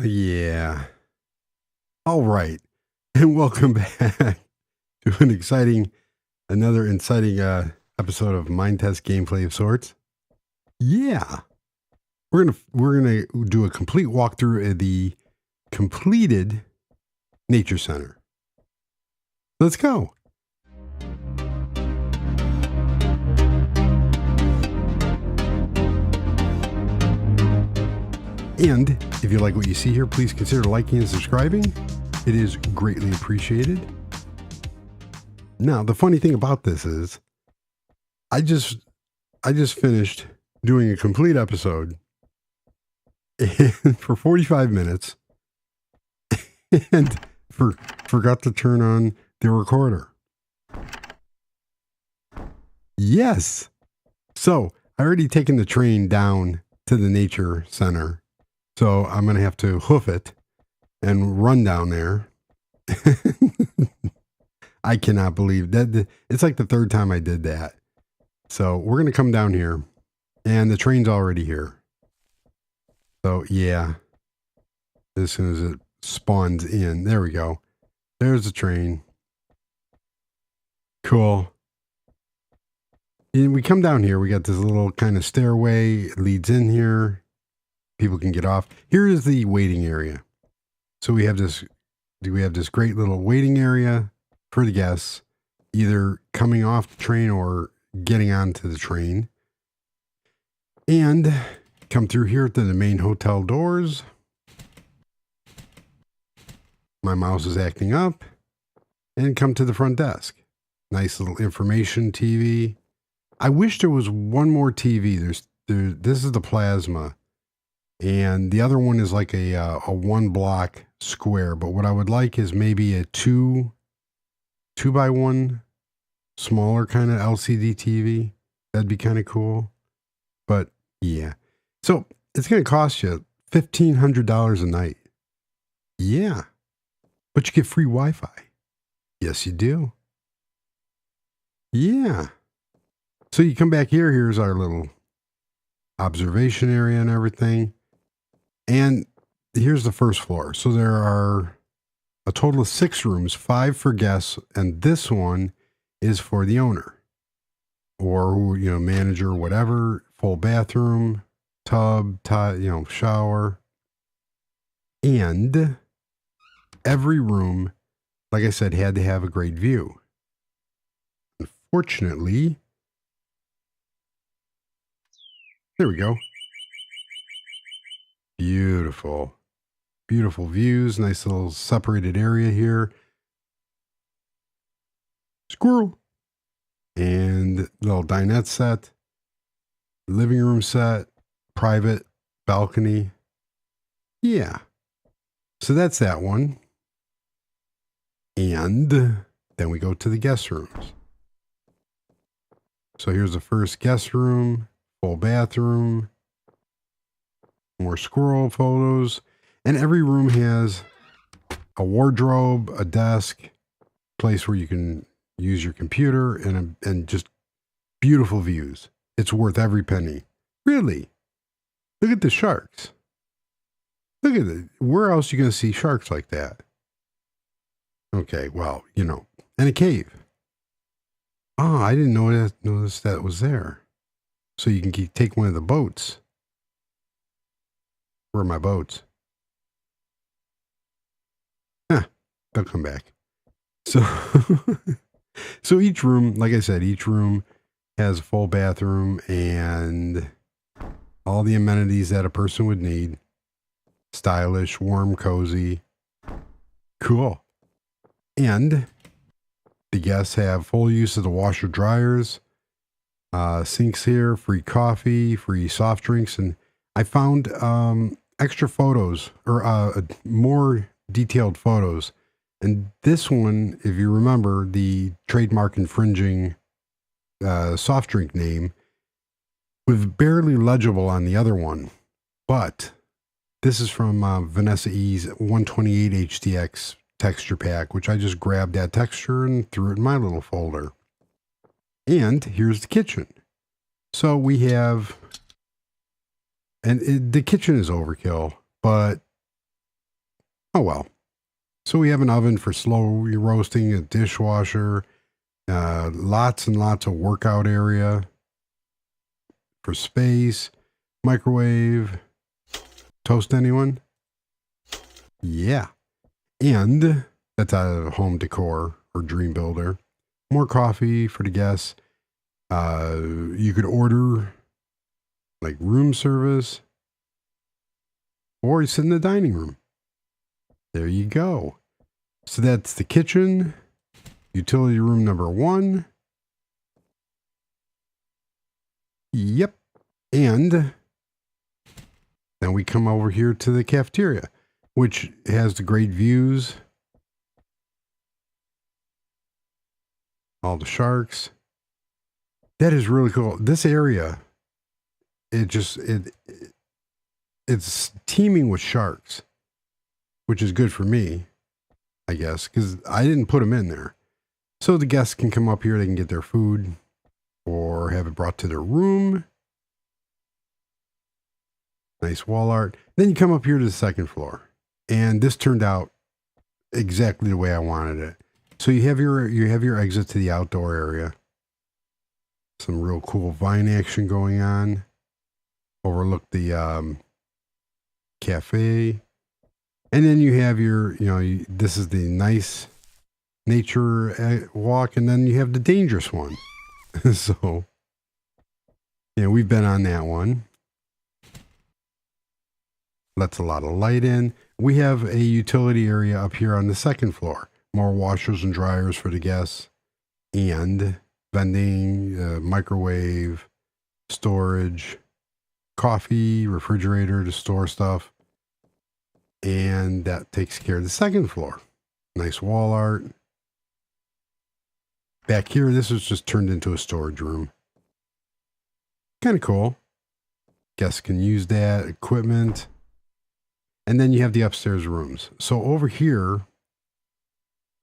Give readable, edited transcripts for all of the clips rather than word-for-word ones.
Yeah. All right. And welcome back to another exciting episode of Minetest gameplay of sorts. Yeah. We're gonna do a complete walkthrough of the completed nature center. Let's go. And if you like what you see here, please consider liking and subscribing. It is greatly appreciated. Now, the funny thing about this is I just finished doing a complete episode for 45 minutes and forgot to turn on the recorder. Yes. So I already taken the train down to the nature center. So I'm going to have to hoof it and run down there. I cannot believe that. It's like the third time I did that. So we're going to come down here and the train's already here. So yeah, as soon as it spawns in, there we go. There's the train. Cool. And we come down here. We got this little kind of stairway. It leads in here. People can get off. Here is the waiting area. So we have this great little waiting area for the guests, either coming off the train or getting onto the train. And come through here to the main hotel doors. My mouse is acting up. And come to the front desk. Nice little information TV. I wish there was one more TV. This is the plasma. And the other one is like a 1 block square. But what I would like is maybe a 2 by 1 smaller kind of LCD TV. That'd be kind of cool. But yeah. So it's going to cost you $1,500 a night. Yeah. But you get free Wi-Fi. Yes, you do. Yeah. So you come back here. Here's our little observation area and everything. And here's the first floor. So there are a total of 6 rooms, 5 for guests, and this one is for the owner or manager, whatever. Full bathroom, tub, shower, and every room, like I said, had to have a great view. Unfortunately, there we go. Beautiful. Beautiful views. Nice little separated area here. Squirrel. And little dinette set. Living room set. Private balcony. Yeah. So that's that one. And then we go to the guest rooms. So here's the first guest room. Full bathroom. More squirrel photos, and every room has a wardrobe, a desk, place where you can use your computer, and just beautiful views. It's worth every penny. Really, look at the sharks. Look at it. Where else are you going to see sharks like that? Okay, well, and a cave. Oh, I didn't notice that was there. So you can take one of the boats. Where are my boats? They'll come back. So each room, like I said, each room has a full bathroom and all the amenities that a person would need. Stylish, warm, cozy. Cool. And the guests have full use of the washer dryers, sinks here, free coffee, free soft drinks, and I found extra photos or more detailed photos. And this one, if you remember, the trademark infringing soft drink name was barely legible on the other one. But this is from Vanessa E's 128 HDX texture pack, which I just grabbed that texture and threw it in my little folder. And here's the kitchen. So we have... And the kitchen is overkill, but Oh well. So we have an oven for slow roasting, a dishwasher, lots and lots of workout area for space, microwave. Toast anyone? Yeah. And that's out of home decor or Dreambuilder. More coffee for the guests. You could order like room service, or you sit in the dining room. There you go. So that's the kitchen, utility room number 1. Yep. And then we come over here to the cafeteria, which has the great views. All the sharks. That is really cool. This area, it's teeming with sharks, which is good for me, I guess, because I didn't put them in there. So the guests can come up here, they can get their food or have it brought to their room. Nice wall art. Then you come up here to the second floor, and this turned out exactly the way I wanted it. So you have your exit to the outdoor area. Some real cool vine action going on. Overlook the cafe. And then you have your, this is the nice nature walk, and then you have the dangerous one. So, yeah, we've been on that one. Lets a lot of light in. We have a utility area up here on the second floor. More washers and dryers for the guests. And vending, microwave, storage, coffee, refrigerator to store stuff. And that takes care of the second floor. Nice wall art. Back here, this was just turned into a storage room. Kind of cool. Guests can use that equipment. And then you have the upstairs rooms. So over here,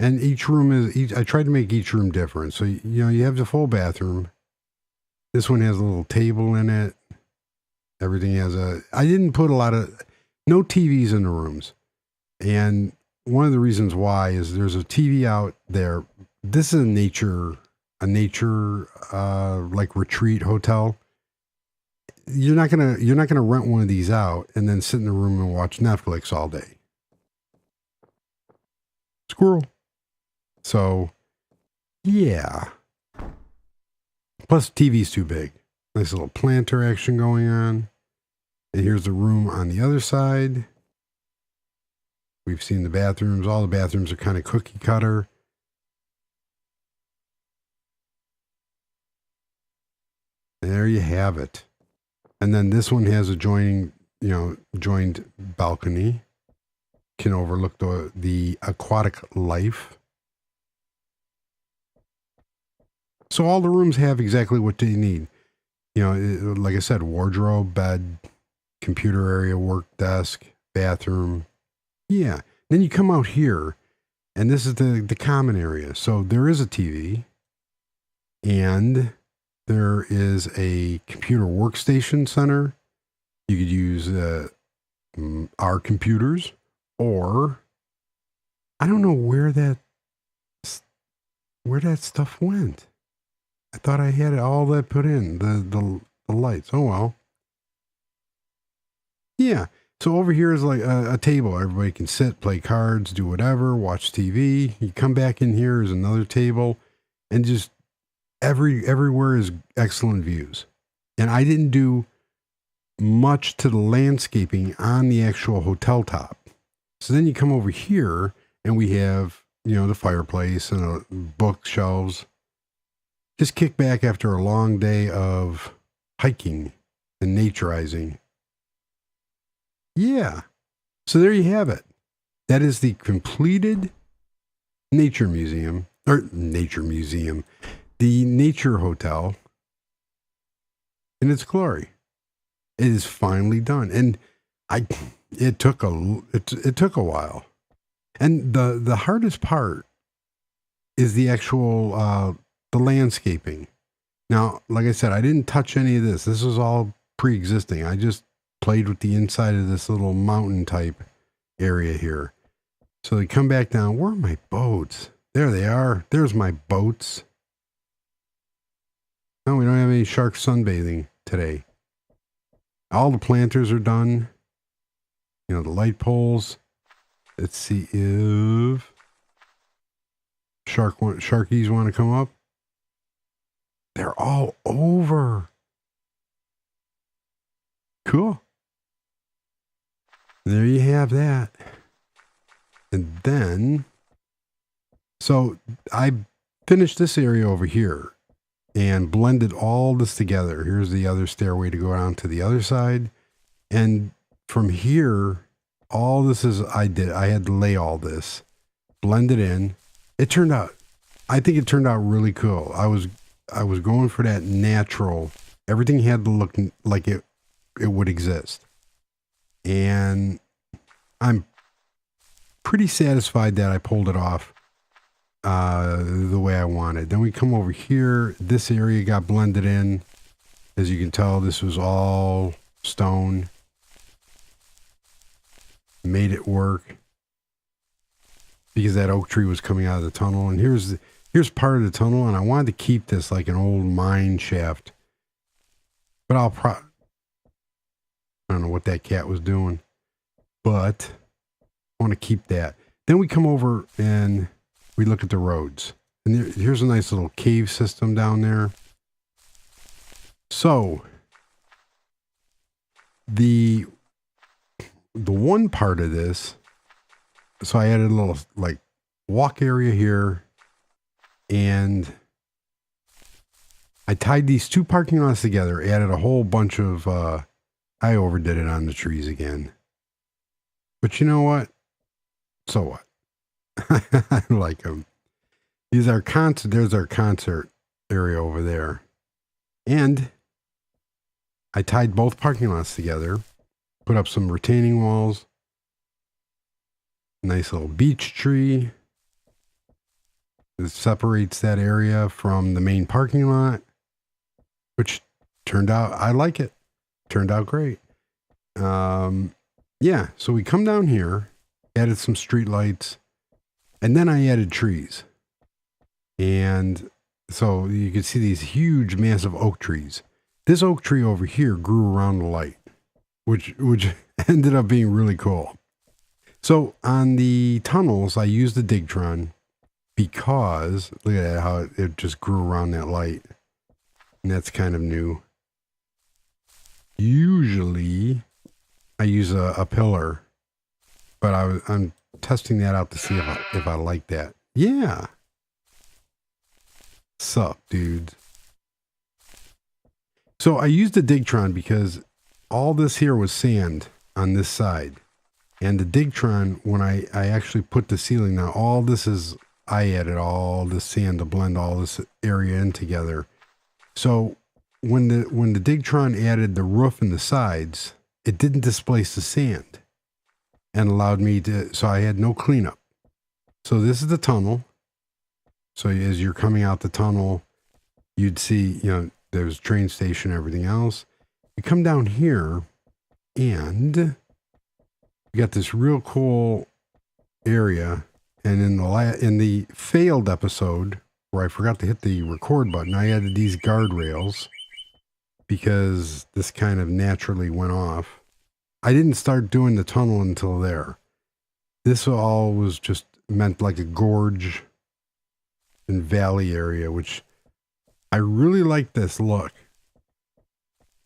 and each room is, I tried to make each room different. So, you have the full bathroom. This one has a little table in it. Everything has I didn't put no TVs in the rooms. And one of the reasons why is there's a TV out there. This is a nature like retreat hotel. You're not gonna rent one of these out and then sit in the room and watch Netflix all day. Squirrel. So, yeah. Plus, TV's too big. Nice little planter action going on. And here's the room on the other side. We've seen the bathrooms. All the bathrooms are kind of cookie cutter. And there you have it. And then this one has a joined balcony. Can overlook the aquatic life. So all the rooms have exactly what they need. Like I said, wardrobe, bed, computer area, work desk, bathroom. Yeah. Then you come out here, and this is the common area. So there is a TV, and there is a computer workstation center. You could use our computers, or I don't know where that stuff went. I thought I had all that put in, the lights. Oh, well. Yeah. So over here is like a table. Everybody can sit, play cards, do whatever, watch TV. You come back in here is another table, and just everywhere is excellent views. And I didn't do much to the landscaping on the actual hotel top. So then you come over here, and we have, the fireplace and bookshelves. Just kick back after a long day of hiking and naturizing. Yeah. So there you have it. That is the completed nature museum, the nature hotel in its glory. It is finally done. And it took a while. And the hardest part is the actual, the landscaping. Now, like I said, I didn't touch any of this. This was all pre-existing. I just played with the inside of this little mountain type area here. So they come back down. Where are my boats? There they are. There's my boats. No, we don't have any shark sunbathing today. All the planters are done. You know, the light poles. Let's see if sharkies want to come up. They're all over. Cool. There you have that. And then, so I finished this area over here and blended all this together. Here's the other stairway to go down to the other side. And from here, all this is, I had to lay all this, blend it in. It turned out, I think it turned out really cool. I was going for that natural, everything had to look like it would exist. And I'm pretty satisfied that I pulled it off the way I wanted. Then we come over here. This area got blended in. As you can tell, this was all stone. Made it work because that oak tree was coming out of the tunnel. And here's part of the tunnel, and I wanted to keep this like an old mine shaft. But I don't know what that cat was doing, but I want to keep that. Then we come over and we look at the roads. And here's a nice little cave system down there. So the one part of this, so I added a little like walk area here, and I tied these two parking lots together, added a whole bunch of, I overdid it on the trees again. But you know what? So what? I like them. There's our concert area over there. And I tied both parking lots together, put up some retaining walls, nice little beech tree. It separates that area from the main parking lot, which turned out, I like it. Turned out great. Yeah, so we come down here, added some street lights, and then I added trees. And so you can see these huge, massive oak trees. This oak tree over here grew around the light, which ended up being really cool. So on the tunnels, I used the Digtron because, look at that, how it just grew around that light. And that's kind of new. Usually I use a pillar, but I'm testing that out to see if I like that. Yeah. Sup, dude. So I used the Digtron because all this here was sand on this side. And the Digtron, when I actually put the ceiling now, all this is, I added all this sand to blend all this area in together. So when the Digtron added the roof and the sides, it didn't displace the sand and allowed me to, so I had no cleanup. So this is the tunnel. So as you're coming out the tunnel, you'd see, you know, there's a train station, everything else. You come down here and you got this real cool area. And in the failed episode where I forgot to hit the record button, I added these guardrails because this kind of naturally went off. I didn't start doing the tunnel until there. This all was just meant like a gorge and valley area, which I really like this look.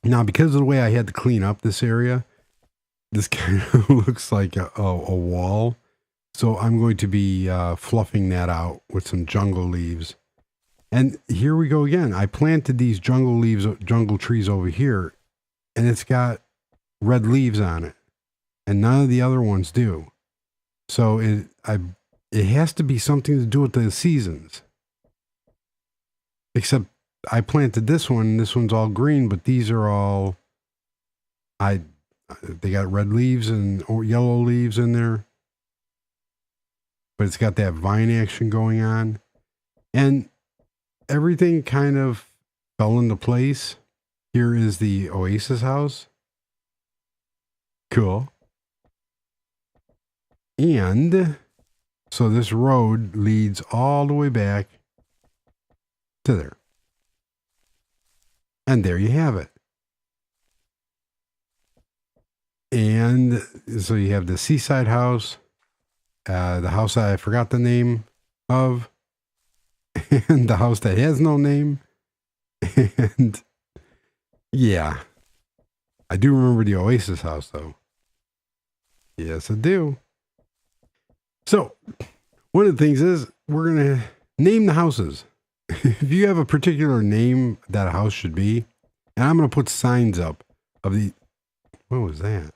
Now, because of the way I had to clean up this area, this kind of looks like a wall. So I'm going to be fluffing that out with some jungle leaves. And here we go again. I planted these jungle trees over here, and it's got red leaves on it, and none of the other ones do. So it has to be something to do with the seasons. Except I planted this one, and this one's all green, but these are all, they got red leaves and yellow leaves in there. But it's got that vine action going on. And everything kind of fell into place. Here is the Oasis house. Cool. And So this road leads all the way back to there. And there you have it. And so you have the seaside house, the house I forgot the name of, and the house that has no name. And yeah, I do remember the Oasis house though. Yes, I do. So one of the things is we're going to name the houses. If you have a particular name that a house should be, and I'm going to put signs up of the, what was that?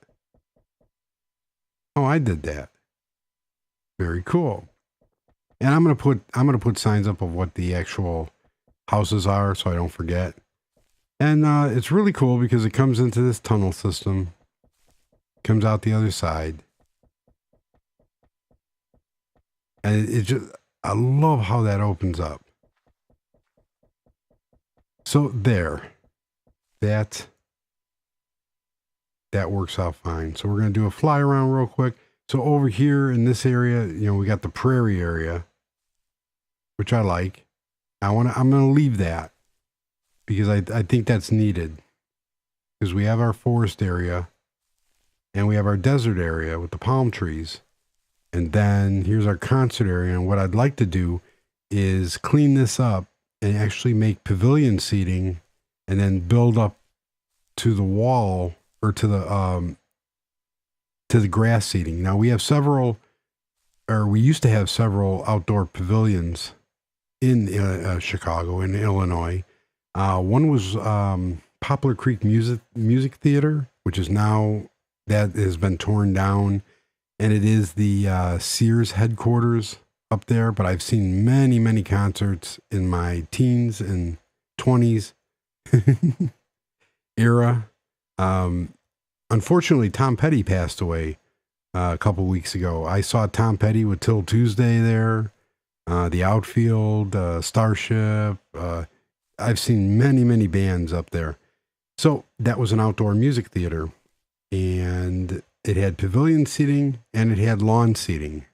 Oh, I did that. Very cool. And I'm going to put signs up of what the actual houses are so I don't forget. And it's really cool because it comes into this tunnel system, comes out the other side. And it just, I love how that opens up. So there, that works out fine. So we're going to do a fly around real quick. So over here in this area, you know, we got the prairie area, which I like. I'm going to leave that because I think that's needed, because we have our forest area and we have our desert area with the palm trees. And then here's our concert area. And what I'd like to do is clean this up and actually make pavilion seating and then build up to the wall or to the grass seating. Now we have we used to have several outdoor pavilions in Chicago, in Illinois. One was Poplar Creek Music Theater, which is now, that has been torn down, and it is the Sears headquarters up there. But I've seen many, many concerts in my teens and 20s era. Unfortunately, Tom Petty passed away a couple weeks ago. I saw Tom Petty with Till Tuesday there, the Outfield, Starship. I've seen many, many bands up there. So that was an outdoor music theater, and it had pavilion seating and it had lawn seating.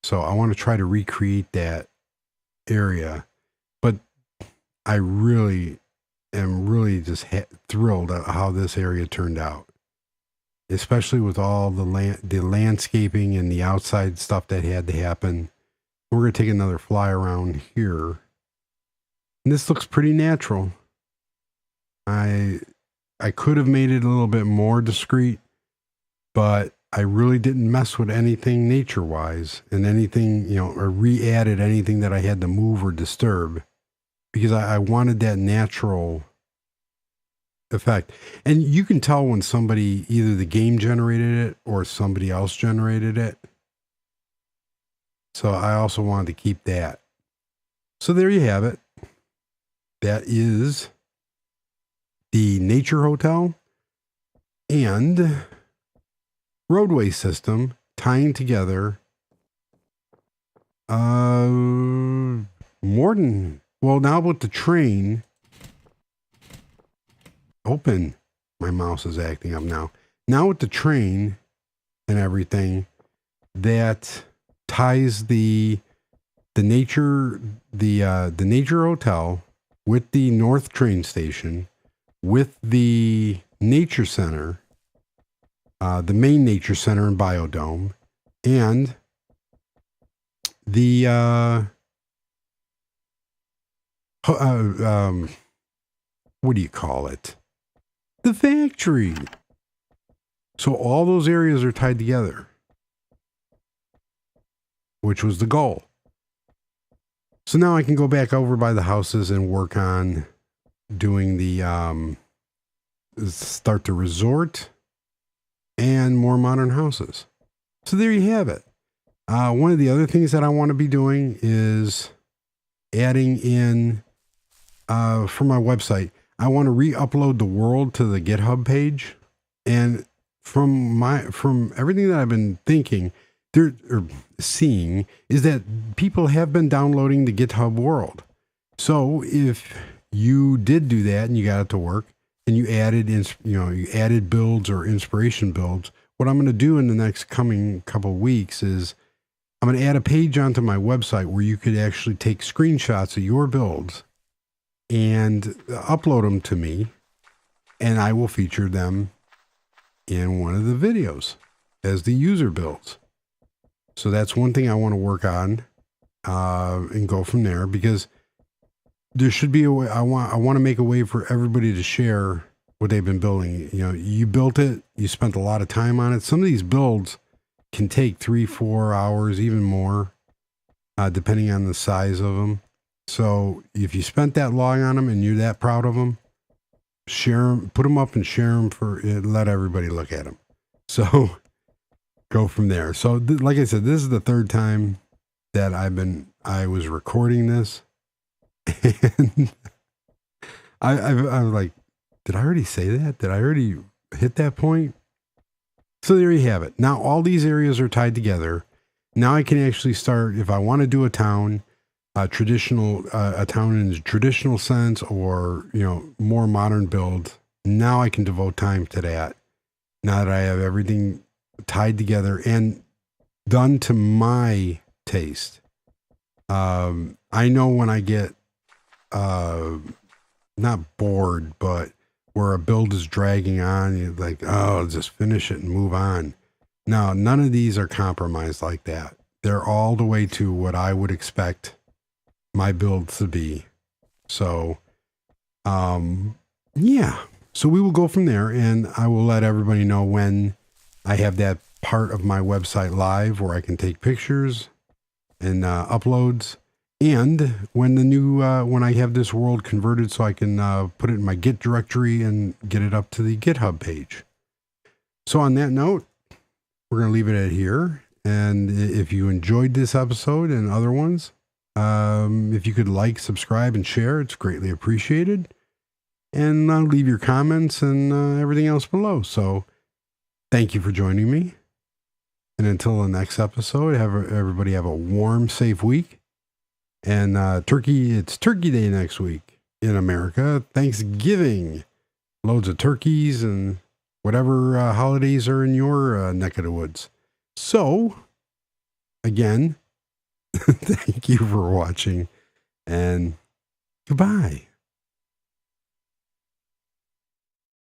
So I want to try to recreate that area, but I really am just thrilled at how this area turned out, especially with all the landscaping and the outside stuff that had to happen. We're going to take another fly around here. And this looks pretty natural. I could have made it a little bit more discreet, but I really didn't mess with anything nature-wise and anything, you know, or re-added anything that I had to move or disturb, because I wanted that natural effect. And you can tell when somebody, either the game generated it or somebody else generated it. So I also wanted to keep that. So there you have it. That is the Nature Hotel and roadway system tying together more than, well, now with the train open, my mouse is acting up now. Now with the train and everything, that ties the nature hotel with the North train station, with the nature center, the main nature center and biodome, and the what do you call it? The factory. So all those areas are tied together, which was the goal. So now I can go back over by the houses and work on doing the start the resort and more modern houses. So there you have it. One of the other things that I want to be doing is adding in for my website. I want to re-upload the world to the GitHub page, and from everything that I've been thinking or seeing is that people have been downloading the GitHub world. So if you did do that and you got it to work and you added builds or inspiration builds, what I'm going to do in the next coming couple of weeks is I'm going to add a page onto my website where you could actually take screenshots of your builds and upload them to me, and I will feature them in one of the videos as the user builds. So that's one thing I want to work on and go from there, because there should be a way. I want to make a way for everybody to share what they've been building. You know, you built it, you spent a lot of time on it. Some of these builds can take 3-4 hours, even more, depending on the size of them. So if you spent that long on them and you're that proud of them, share them, put them up and share them let everybody look at them. So go from there. So like I said, this is the third time that I was recording this, and I was like, did I already say that? Did I already hit that point? So there you have it. Now all these areas are tied together. Now I can actually start, if I want to do a town, a town in the traditional sense, or, you know, more modern build. Now I can devote time to that. Now that I have everything tied together and done to my taste. I know when I get, not bored, but where a build is dragging on, you're like, oh, I'll just finish it and move on. Now, none of these are compromised like that. They're all the way to what I would expect my builds to be. So, yeah. So we will go from there, and I will let everybody know when I have that part of my website live where I can take pictures and uploads. And when when I have this world converted so I can put it in my Git directory and get it up to the GitHub page. So on that note, we're going to leave it at here. And if you enjoyed this episode and other ones, if you could like, subscribe, and share, it's greatly appreciated. And leave your comments and everything else below. So thank you for joining me. And until the next episode, everybody have a warm, safe week. And it's Turkey Day next week in America. Thanksgiving. Loads of turkeys and whatever holidays are in your neck of the woods. So, again, thank you for watching, and goodbye.